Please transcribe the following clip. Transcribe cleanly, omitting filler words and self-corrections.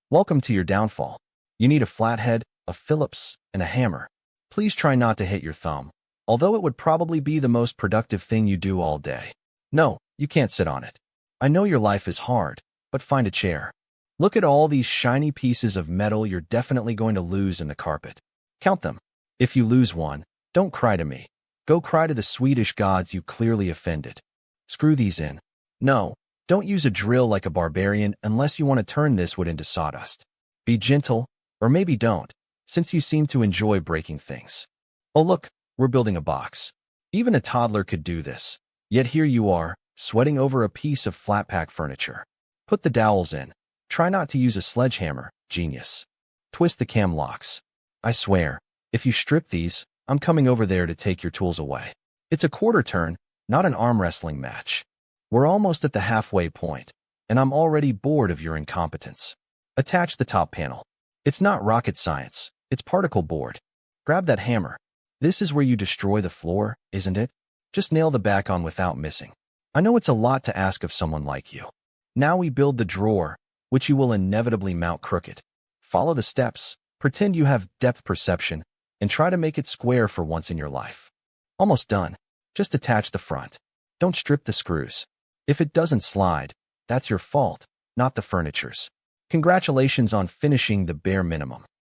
Welcome to your downfall. You need a flathead, a Phillips, and a hammer. Please try not to hit your thumb, although it would probably be the most productive thing you do all day. No, you can't sit on it. I know your life is hard, but find a chair. Look at all these shiny pieces of metal you're definitely going to lose in the carpet. Count them. If you lose one, don't cry to me. Go cry to the Swedish gods you clearly offended. Screw these in. No, don't use a drill like a barbarian unless you want to turn this wood into sawdust. Be gentle, or maybe don't, since you seem to enjoy breaking things. Oh look, we're building a box. Even a toddler could do this. Yet here you are, sweating over a piece of flat-pack furniture. Put the dowels in. Try not to use a sledgehammer, genius. Twist the cam locks. I swear, if you strip these, I'm coming over there to take your tools away. It's a quarter turn, not an arm wrestling match. We're almost at the halfway point, and I'm already bored of your incompetence. Attach the top panel. It's not rocket science, it's particle board. Grab that hammer. This is where you destroy the floor, isn't it? Just nail the back on without missing. I know it's a lot to ask of someone like you. Now we build the drawer, which you will inevitably mount crooked. Follow the steps, pretend you have depth perception, and try to make it square for once in your life. Almost done. Just attach the front. Don't strip the screws. If it doesn't slide, that's your fault, not the furniture's. Congratulations on finishing the bare minimum.